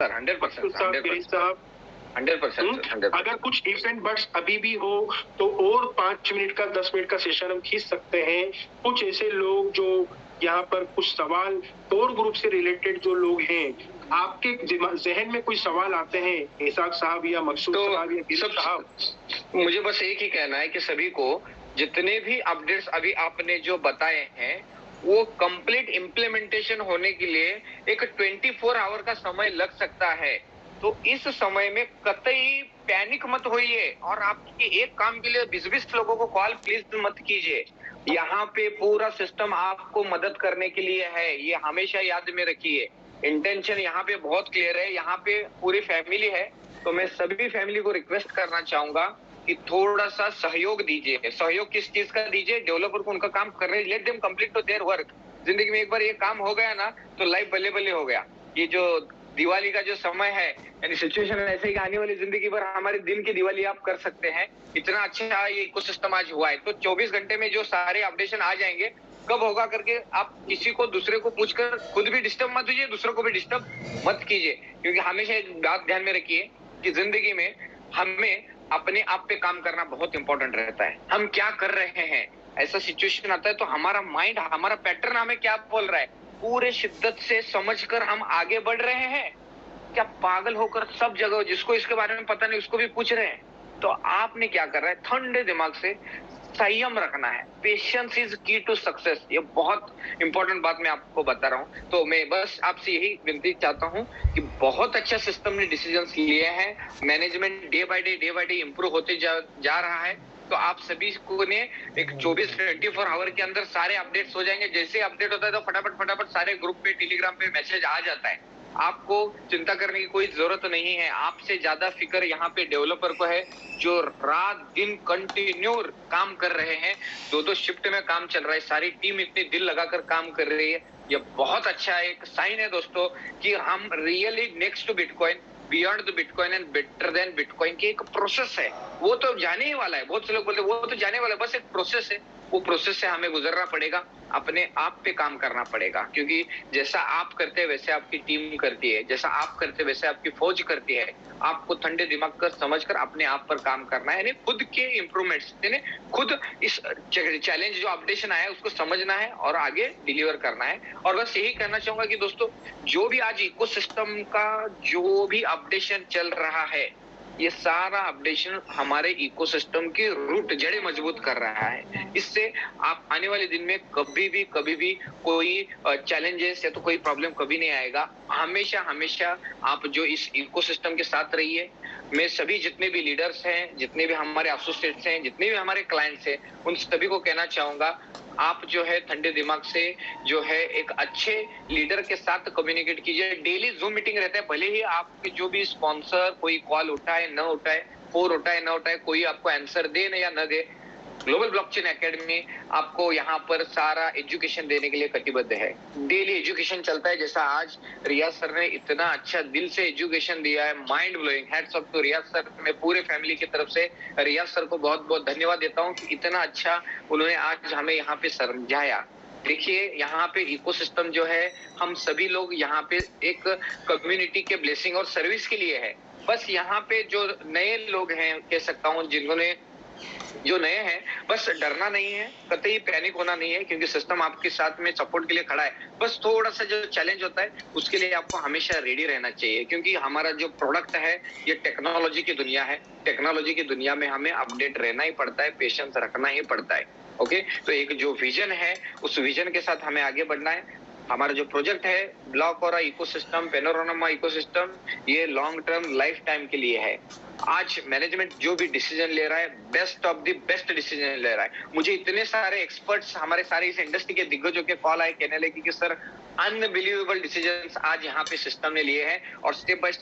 Sir 100%, साहब, गिरीश साहब, 100%। अगर कुछ इवेंट बट्स अभी भी हो तो और 5 मिनट का 10 मिनट का सेशन हम खींच सकते हैं। कुछ ऐसे लोग जो यहाँ पर कुछ सवाल कोर ग्रुप से रिलेटेड जो लोग हैं, आपके जहन में कोई सवाल आते हैं इसाक साहब या मकसूद साहब या गिरीश साहब? मुझे बस एक ही कहना है कि सभी को जितने भी अपडेट्स अभी आपने जो बताए हैं वो कंप्लीट इम्प्लीमेंटेशन होने के लिए एक 24 आवर का समय लग सकता है। तो इस समय में कतई पैनिक मत होइए और आपके एक काम के लिए 20-20 लोगों को कॉल प्लीज मत कीजिए। यहाँ पे पूरा सिस्टम आपको मदद करने के लिए है, ये हमेशा याद में रखिए। इंटेंशन यहाँ पे बहुत क्लियर है, यहाँ पे पूरी फैमिली है। तो मैं सभी फैमिली को रिक्वेस्ट करना चाहूंगा कि थोड़ा सा सहयोग दीजिए। सहयोग किस चीज का दीजिए? डेवलपर को उनका काम करने, let them complete to their work. जिंदगी में एक बार ये काम हो गया ना तो लाइफ बल्ले बल्ले हो गया। ये जो दिवाली का जो समय है, यानी सिचुएशन ऐसे ही आने वाली जिंदगी भर हमारे दिन की दिवाली आप कर सकते हैं। इतना अच्छा ये इकोसिस्टम आज हुआ है, तो 24 घंटे में जो सारे अपडेशन आ जाएंगे, कब होगा करके आप किसी को दूसरे को पूछकर खुद भी डिस्टर्ब मत कीजिए, दूसरों को भी डिस्टर्ब मत कीजिए। क्योंकि हमेशा एक बात ध्यान में रखिए कि जिंदगी में हमें अपने आप पे काम करना बहुत इंपॉर्टेंट रहता है। हम क्या कर रहे हैं, ऐसा सिचुएशन आता है तो हमारा माइंड, हमारा पैटर्न हमें क्या बोल रहा है, पूरे शिद्दत से समझकर हम आगे बढ़ रहे हैं। क्या पागल होकर सब जगह जिसको इसके बारे में पता नहीं उसको भी पूछ रहे हैं? तो आपने क्या कर रहा है, ठंडे दिमाग से संयम रखना है। पेशेंस इज की टू सक्सेस। ये बहुत इंपॉर्टेंट बात मैं आपको बता रहा हूँ। तो मैं बस आपसे यही विनती चाहता हूँ कि बहुत अच्छा सिस्टम ने डिसीजंस लिए हैं। Management day by day improve होते जा रहा है। तो आप सभी को ने एक 24 आवर के अंदर सारे अपडेट्स हो जाएंगे। जैसे अपडेट होता है तो फटाफट सारे ग्रुप पे, टेलीग्राम पे मैसेज आ जाता है। आपको चिंता करने की कोई जरूरत नहीं है। आपसे ज्यादा फिक्र यहाँ पे डेवलपर को है, जो रात दिन कंटिन्यू काम कर रहे हैं। 2-2 शिफ्ट में काम चल रहा है, सारी टीम इतने दिल लगाकर काम कर रही है। ये बहुत अच्छा एक साइन है दोस्तों कि हम really next to bitcoin, beyond the bitcoin and better than bitcoin की एक प्रोसेस है। वो तो जाने ही वाला है। बहुत से लोग बोलते हैं वो तो जाने वाला है, बस एक प्रोसेस है। वो प्रोसेस से हमें गुजरना पड़ेगा, अपने आप पे काम करना पड़ेगा। क्योंकि जैसा आप करते हैं वैसे आपकी टीम करती है, जैसा आप करते हैं वैसे आपकी फौज करती है। आपको ठंडे दिमाग कर समझकर अपने आप पर काम करना है, यानी खुद के इंप्रूवमेंट्स, यानी खुद इस चैलेंज जो अपडेशन आया है उसको समझना है और आगे डिलीवर करना है। और बस यही कहना चाहूंगा कि दोस्तों जो भी आज इकोसिस्टम का जो भी अपडेशन चल रहा है, ये सारा अपडेशन हमारे इकोसिस्टम की रूट, जड़ें मजबूत कर रहा है। इससे आप आने वाले दिन में कभी भी कोई चैलेंजेस या तो कोई प्रॉब्लम कभी नहीं आएगा। हमेशा आप जो इस इकोसिस्टम के साथ रहिए। मैं सभी जितने भी लीडर्स हैं, जितने भी हमारे एसोसिएट्स हैं, जितने भी हमारे क्लाइंट्स हैं, उन सभी को कहना चाहूंगा आप जो है ठंडे दिमाग से जो है एक अच्छे लीडर के साथ कम्युनिकेट कीजिए। डेली जूम मीटिंग रहता है, भले ही आपके जो भी स्पॉन्सर कोई कॉल उठाए न उठाए, फोन उठाए न उठाए, कोई आपको आंसर दे न या न दे, ग्लोबल ब्लॉकचेन एकेडमी आपको यहाँ पर सारा एजुकेशन देने के लिए कटिबद्ध है। डेली एजुकेशन चलता है। जैसा आज रियाज सर ने इतना अच्छा दिल से एजुकेशन दिया है, mind blowing. Hats off to Riyaz sir. मैं पूरे फैमिली की तरफ से रियाज सर को बहुत बहुत धन्यवाद देता हूँ कि इतना अच्छा उन्होंने आज हमें यहाँ पे समझाया। देखिए यहाँ पे इकोसिस्टम जो है, हम सभी लोग यहाँ पे एक कम्युनिटी के ब्लेसिंग और सर्विस के लिए है। बस यहाँ पे जो नए लोग हैं, कह सकता हूँ जिन्होंने, जो नए हैं, बस डरना नहीं है, कतई पैनिक होना नहीं है, क्योंकि सिस्टम आपके साथ में सपोर्ट के लिए खड़ा है। बस थोड़ा सा जो चैलेंज होता है उसके लिए आपको हमेशा रेडी रहना चाहिए, क्योंकि हमारा जो प्रोडक्ट है ये टेक्नोलॉजी की दुनिया है। टेक्नोलॉजी की दुनिया में हमें अपडेट रहना ही पड़ता है, पेशेंस रखना ही पड़ता है। ओके, तो एक जो विजन है उस विजन के साथ हमें आगे बढ़ना है। हमारा जो प्रोजेक्ट है ब्लॉक और इकोसिस्टम, पैनोरामा इकोसिस्टम, ये लॉन्ग टर्म लाइफ टाइम के लिए है। आज मैनेजमेंट जो भी डिसीजन ले रहा है, best of the best decision ले रहा है। मुझे इतने सारे एक्सपर्ट्स, हमारे सारे इस इंडस्ट्री के दिग्गजों के कॉल आए, कहने लगे कि सर अनबिलीवेबल डिसीजंस आज यहाँ पे सिस्टम ने लिए हैं और स्टेप बाय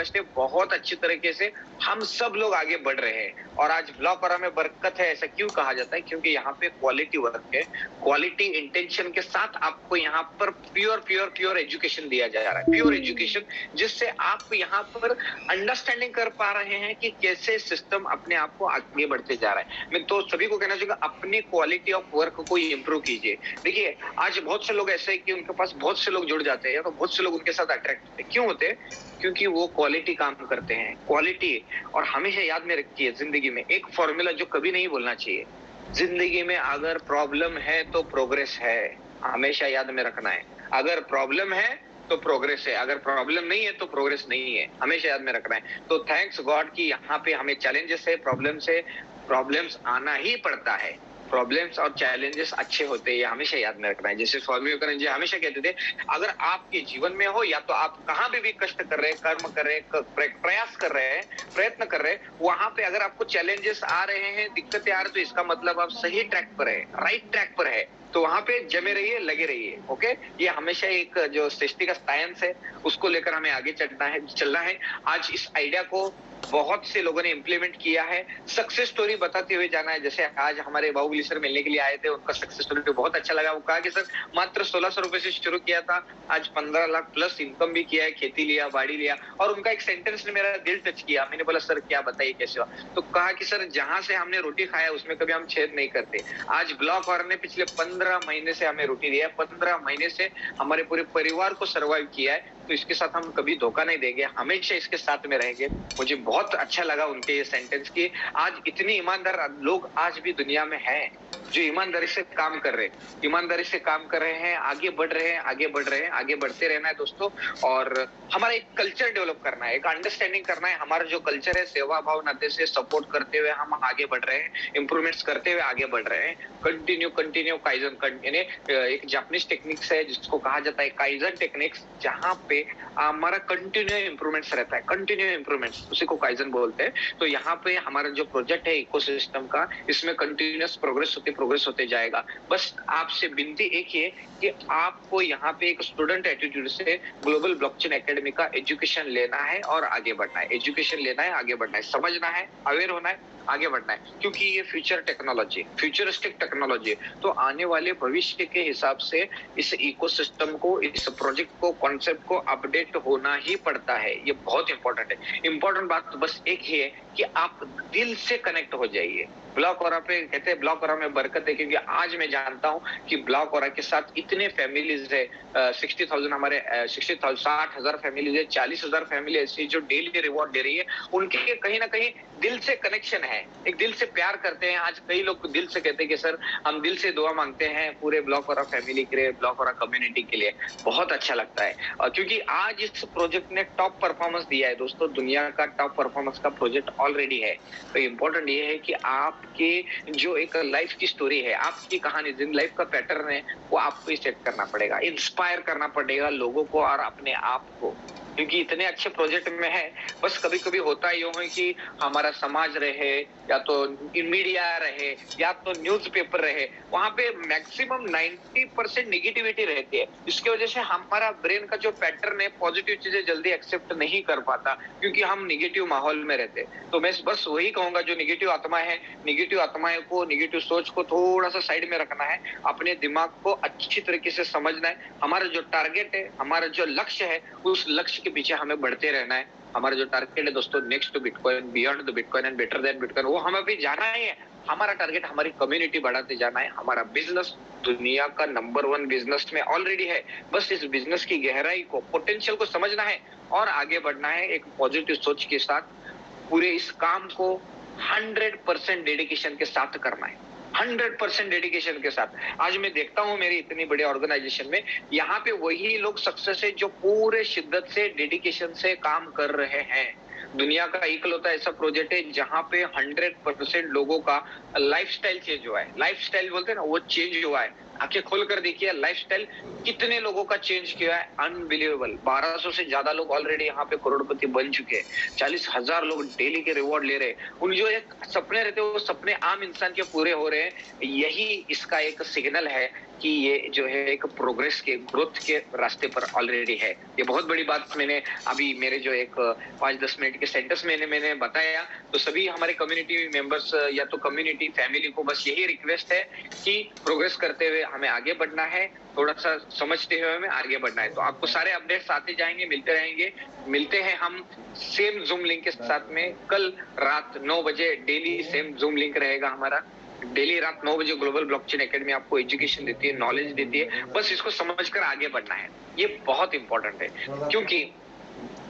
स्टेप बहुत अच्छी तरीके से हम सब लोग आगे बढ़ रहे हैं। और आज ब्लॉक और में बरकत है, ऐसा क्यों कहा जाता है? क्योंकि यहाँ पे क्वालिटी वर्क है, क्वालिटी इंटेंशन के साथ आपको यहाँ पर प्योर एजुकेशन दिया जा रहा है। प्योर एजुकेशन, जिससे आप यहाँ पर अंडरस्टैंडिंग कर पा रहे हैं कि कैसे सिस्टम अपने आप को आगे बढ़ते जा रहा है। मैं तो सभी को कहना चाहूंगा अपनी क्वालिटी ऑफ वर्क को इंप्रूव कीजिए। देखिए आज बहुत से लोग ऐसे हैं कि उनके पास बहुत से लोग जुड़ जाते हैं या तो बहुत से लोग उनके साथ अट्रैक्ट होते हैं। क्यों होते हैं? क्योंकि वो क्वालिटी काम करते हैं, क्वालिटी। और हमेशा याद में रखिए जिंदगी में एक फॉर्मूला जो कभी नहीं भूलना चाहिए, जिंदगी में अगर प्रॉब्लम है तो प्रोग्रेस है, हमेशा याद में रखना है। अगर प्रॉब्लम है तो प्रोग्रेस है, अगर प्रॉब्लम नहीं है तो प्रोग्रेस नहीं है, हमेशा याद में रखना है। तो थैंक्स गॉड कि यहाँ पे हमें चैलेंजेस है, प्रॉब्लम्स आना ही पड़ता है। प्रॉब्लम्स और चैलेंजेस अच्छे होते हैं, ये हमेशा याद में रखना है। जैसे स्वामी विवेकानंद जी हमेशा कहते थे, अगर आपके जीवन में हो या तो आप कहाँ पे भी कष्ट कर रहे हैं, कर्म कर रहे हैं, प्रयास कर रहे हैं, प्रयत्न कर रहे हैं, वहां पे अगर आपको चैलेंजेस आ रहे हैं, दिक्कतें आ रही, तो इसका मतलब आप सही ट्रैक पर है, राइट ट्रैक पर है। तो वहां पे जमे रहिए, लगे रहिए। ओके, ये हमेशा एक जो सृष्टि का साइंस है उसको लेकर हमें आगे चलना है। आज इस आइडिया को बहुत से लोगों ने इम्प्लीमेंट किया है, सक्सेस स्टोरी बताते हुए जाना है। जैसे आज हमारे बाहुबली सर मिलने के लिए आए थे, उनका सक्सेस स्टोरी बहुत अच्छा लगा। वो कहा कि सर मात्र 1600 रुपए से शुरू किया था, आज 15 लाख प्लस इनकम भी किया है, खेती लिया, बाड़ी लिया। और उनका एक सेंटेंस ने मेरा दिल टच किया। मैंने बोला सर क्या बताइए कैसे हुआ? तो कहा कि सर जहां से हमने रोटी खाया उसमें कभी हम छेद नहीं करते। आज ब्लॉक वार ने पिछले 15 महीने से हमें रोटी दिया है, 15 महीने से हमारे पूरे परिवार को सर्वाइव किया है। तो इसके साथ हम कभी धोखा नहीं देंगे, हमेशा इसके साथ में रहेंगे। मुझे बहुत अच्छा लगा उनके ये सेंटेंस की। आज इतने ईमानदार लोग आज भी दुनिया में हैं जो ईमानदारी से काम कर रहे हैं, ईमानदारी से काम कर रहे हैं, आगे बढ़ रहे हैं, आगे बढ़ रहे हैं, आगे बढ़ते रहना है दोस्तों। और हमारा एक कल्चर डेवलप करना है, एक अंडरस्टैंडिंग करना है। हमारा जो कल्चर है, सेवा भाव नाते से सपोर्ट करते हुए हम आगे बढ़ रहे हैं, इंप्रूवमेंट्स करते हुए आगे बढ़ रहे हैं। कंटिन्यू काइजन, यानी एक जापानीज टेक्निक्स है जिसको कहा जाता है काइजन टेक्निक्स, जहां पे हमारा कंटिन्यू इंप्रूवमेंट्स रहता है, कंटिन्यू इंप्रूवमेंट्स, उसी को काइजन बोलते हैं। तो यहाँ पे हमारा जो प्रोजेक्ट है इकोसिस्टम का, इसमें कंटिन्यूअस प्रोग्रेस होते जाएगा। बस आपसे विनती एक ही है कि आपको यहाँ पे एक स्टूडेंट एटीट्यूड से ग्लोबल ब्लॉकचेन एकेडमी का एजुकेशन लेना है और आगे बढ़ना है। एजुकेशन लेना है, आगे बढ़ना है, समझना है, अवेयर होना है, आगे बढ़ना है। क्योंकि ये फ्यूचर टेक्नोलॉजी, फ्यूचरिस्टिक टेक्नोलॉजी, तो आने वाले भविष्य के हिसाब से इस इकोसिस्टम को, इस प्रोजेक्ट को, कॉन्सेप्ट को अपडेट होना ही पड़ता है। ये बहुत इंपॉर्टेंट है। इंपॉर्टेंट बात तो बस एक ही है कि आप दिल से कनेक्ट हो जाइए। ब्लॉक औरा पे कहते हैं ब्लॉक औरा में बरकत है, क्योंकि आज मैं जानता हूं कि ब्लॉक औरा के साथ इतने फैमिलीज है, 60,000 हमारे 60,000 फैमिलीज है, 40,000 फैमिली ऐसी जो डेली रिवॉर्ड दे रही है। उनके कहीं ना कहीं दिल से कनेक्शन है, एक दिल से प्यार करते हैं। आज कई लोग दिल से कहते हैं कि सर हम दिल से दुआ मांगते हैं पूरे ब्लॉक औरा फैमिली के लिए, ब्लॉक औरा कम्युनिटी के लिए। बहुत अच्छा लगता है। क्योंकि आज इस प्रोजेक्ट ने टॉप परफॉर्मेंस दिया है दोस्तों, दुनिया का टॉप परफॉर्मेंस का प्रोजेक्ट ऑलरेडी है। तो इम्पोर्टेंट ये है कि आपके जो एक लाइफ की स्टोरी है, आपकी कहानी, जिन लाइफ का पैटर्न है, वो आपको सेट करना पड़ेगा, इंस्पायर करना पड़ेगा लोगों को और अपने आप को। क्योंकि इतने अच्छे प्रोजेक्ट में है, बस कभी कभी होता यूं है कि हमारा समाज रहे या तो मीडिया रहे या तो न्यूज़पेपर रहे, वहां पे मैक्सिमम 90% निगेटिविटी रहती है। इसकी वजह से हमारा ब्रेन का जो पैटर्न है, पॉजिटिव चीजें जल्दी एक्सेप्ट नहीं कर पाता, क्योंकि हम निगेटिव माहौल में रहते। तो मैं बस वही कहूंगा, जो निगेटिव आत्मा है, निगेटिव आत्माएं को, निगेटिव सोच को थोड़ा सा साइड में रखना है, अपने दिमाग को अच्छी तरीके से समझना है। हमारा जो टारगेट है, हमारा जो लक्ष्य है, उस लक्ष्य के पीछे हमें बढ़ते रहना है। हमारा जो टारगेट है दोस्तों, next to bitcoin, beyond the bitcoin and better than bitcoin, वो हमें भी जाना ही है। हमारा टारगेट हमारी कम्युनिटी बढ़ाते जाना है। हमारा बिजनेस दुनिया का नंबर 1 बिजनेस में ऑलरेडी है। बस इस बिजनेस की गहराई को, पोटेंशियल को समझना है और आगे बढ़ना है एक पॉजिटिव सोच के साथ। पूरे इस काम को 100% डेडिकेशन के साथ करना है, 100% डेडिकेशन के साथ। आज मैं देखता हूं मेरी इतनी बड़ी ऑर्गेनाइजेशन में, यहाँ पे वही लोग सक्सेस है जो पूरे शिद्दत से, डेडिकेशन से काम कर रहे हैं। दुनिया का इकलौता ऐसा प्रोजेक्ट है जहां पे 100% लोगों का लाइफस्टाइल चेंज हुआ है। लाइफस्टाइल बोलते हैं ना, वो चेंज हुआ है। आंखें खोलकर देखिए, लाइफस्टाइल कितने लोगों का चेंज किया है, अनबिलीवेबल। 1200 से ज्यादा लोग ऑलरेडी यहाँ पे करोड़पति बन चुके हैं। 40,000 लोग डेली के रिवॉर्ड ले रहे हैं। उन जो एक सपने रहते हैं, वो सपने आम इंसान के पूरे हो रहे हैं। यही इसका एक सिग्नल है कि ये जो है एक प्रोग्रेस के, ग्रोथ के रास्ते पर ऑलरेडी है। ये बहुत बड़ी बात मैंने अभी मेरे जो एक 5-10 मिनट के सेंटेंस में मैंने बताया। तो सभी हमारे कम्युनिटी मेंबर्स या तो कम्युनिटी फैमिली को बस यही रिक्वेस्ट है कि प्रोग्रेस करते हुए हमें आगे बढ़ना है, थोड़ा सा समझते हुए हमें आगे बढ़ना है। तो आपको सारे अपडेट्स आते जाएंगे, मिलते रहेंगे। मिलते हैं हम सेम जूम लिंक के साथ में कल रात 9 बजे। डेली सेम जूम लिंक रहेगा हमारा। डेली रात 9 बजे ग्लोबल ब्लॉकचेन एकेडमी आपको एजुकेशन देती है, नॉलेज देती है, बस इसको समझकर आगे बढ़ना है। ये बहुत इंपॉर्टेंट है, क्योंकि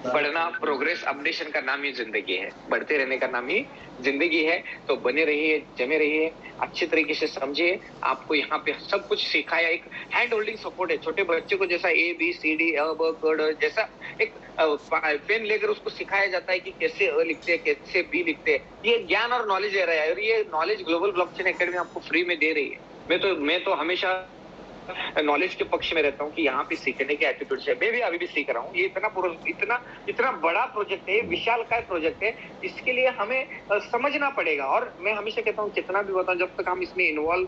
बढ़ना, प्रोग्रेस, अपडेशन का नाम ही जिंदगी है, बढ़ते रहने का नाम ही जिंदगी है। तो बने रहिए, जमे रहिए, अच्छे तरीके से समझिए। आपको यहाँ पे सब कुछ सिखाया, एक हैंड होल्डिंग सपोर्ट है। छोटे बच्चे को जैसा ABCD अ ब क ड जैसा एक पेन लेकर उसको सिखाया जाता है कि कैसे अ लिखते हैं, कैसे बी लिखते हैं, ये ज्ञान और नॉलेज दे रहा है, और ये नॉलेज ग्लोबल ब्लॉकचेन एकेडमी आपको फ्री में दे रही है। मैं तो हमेशा नॉलेज के पक्ष में रहता हूँ कि यहाँ पे सीखने के एटीट्यूड से मैं भी अभी भी सीख रहा हूँ। ये इतना इतना बड़ा प्रोजेक्ट है, विशालकाय प्रोजेक्ट है, इसके लिए हमें समझना पड़ेगा। और मैं हमेशा कहता हूँ, कितना भी बताऊं, जब तक हम इसमें इन्वॉल्व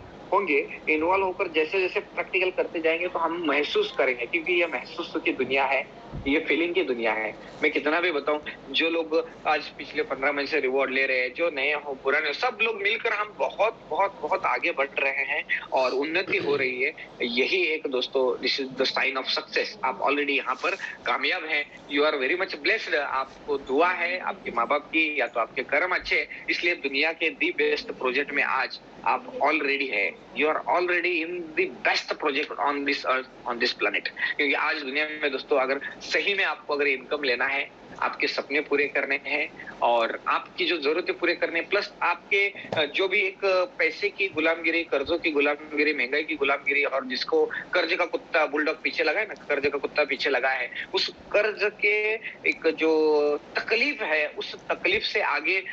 होकर जैसे जैसे प्रैक्टिकल करते जाएंगे तो हम महसूस करेंगे, क्योंकि ये महसूस की दुनिया है, ये फीलिंग की दुनिया है। मैं कितना भी बताऊं, जो लोग आज पिछले 15 महीने से रिवॉर्ड ले रहे हैं, जो नए हो पुराने हो, सब लोग मिलकर हम बहुत बहुत बहुत आगे बढ़ रहे हैं और उन्नति हो रही है। यही एक दोस्तों, this is the sign of success. आप ऑलरेडी यहाँ पर कामयाब हैं, you are very much blessed. आपको दुआ है आपके माँ बाप की, या तो आपके कर्म अच्छे हैं, इसलिए दुनिया के दी बेस्ट प्रोजेक्ट में आज आप ऑलरेडी है। You are already in the best project on this earth, on this planet. क्योंकि आज दुनिया में दोस्तों, अगर सही में आपको अगर इनकम लेना है, आपके सपने पूरे करने हैं और आपकी जो जरूरतें पूरे करने, प्लस आपके जो भी एक पैसे की गुलामगिरी, कर्जों की गुलामगिरी, महंगाई की गुलामगिरी, और जिसको कर्ज का कुत्ता बुलडॉग पीछे लगा है ना, कर्ज का कुत्ता पीछे लगा है, उस कर्ज के एक जो तकलीफ है, उस तकलीफ से आगे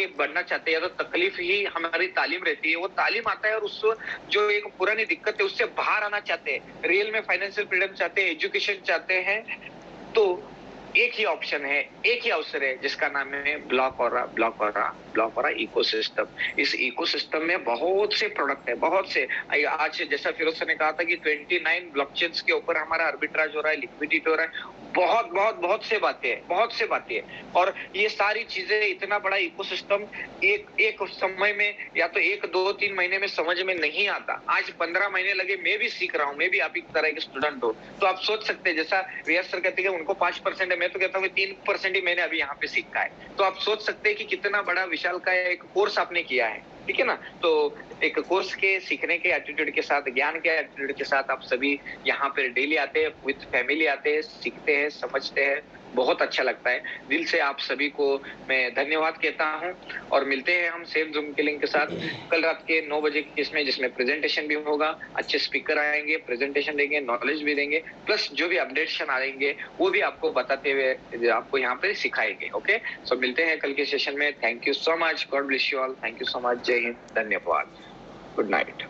बढ़ना चाहते हैं, या तो तकलीफ ही हमारी तालीम रहती है, वो तालीम आता है, और उस जो एक पुरानी दिक्कत है उससे बाहर आना चाहते हैं, रियल में फाइनेंशियल फ्रीडम चाहते हैं, एजुकेशन चाहते हैं, तो एक ही ऑप्शन है, एक ही अवसर है, जिसका नाम है ब्लॉकओरा इकोसिस्टम। इस इकोसिस्टम में बहुत से प्रोडक्ट है, बहुत से। आज जैसा फिरोज सर ने कहा था कि 29 ब्लॉकचेन्स के ऊपर हमारा आर्बिट्राज हो रहा है, लिक्विडिटी हो रहा है, बहुत से बातें हैं। और ये सारी चीजें, इतना बड़ा इकोसिस्टम एक समय में, या तो 1-2-3 महीने में समझ में नहीं आता। आज 15 महीने लगे, मैं भी सीख रहा हूँ, मैं भी आप एक तरह के स्टूडेंट हूँ। तो आप सोच सकते हैं, जैसा रियाज सर कहते हैं कि उनको 5% है, मैं तो कहता हूँ 3% ही मैंने अभी यहाँ पे सीखा है। तो आप सोच सकते हैं कि कितना बड़ा विशाल का एक कोर्स आपने किया है, ठीक है ना। तो एक कोर्स के सीखने के एटीट्यूड के साथ, ज्ञान के एटीट्यूड के साथ आप सभी यहाँ पे डेली आते हैं, विद फैमिली आते हैं, सीखते हैं, समझते हैं, बहुत अच्छा लगता है। दिल से आप सभी को मैं धन्यवाद कहता हूँ, और मिलते हैं हम सेम जूम के लिंक के साथ कल रात के 9 बजे इसमें, जिसमें प्रेजेंटेशन भी होगा, अच्छे स्पीकर आएंगे, प्रेजेंटेशन देंगे, नॉलेज भी देंगे, प्लस जो भी अपडेशन आएंगे वो भी आपको बताते हुए आपको यहाँ पे सिखाएंगे। ओके, सो मिलते हैं कल के सेशन में। Thank you so much, God bless you all, thank you so much, जय हिंद, धन्यवाद, गुड नाइट।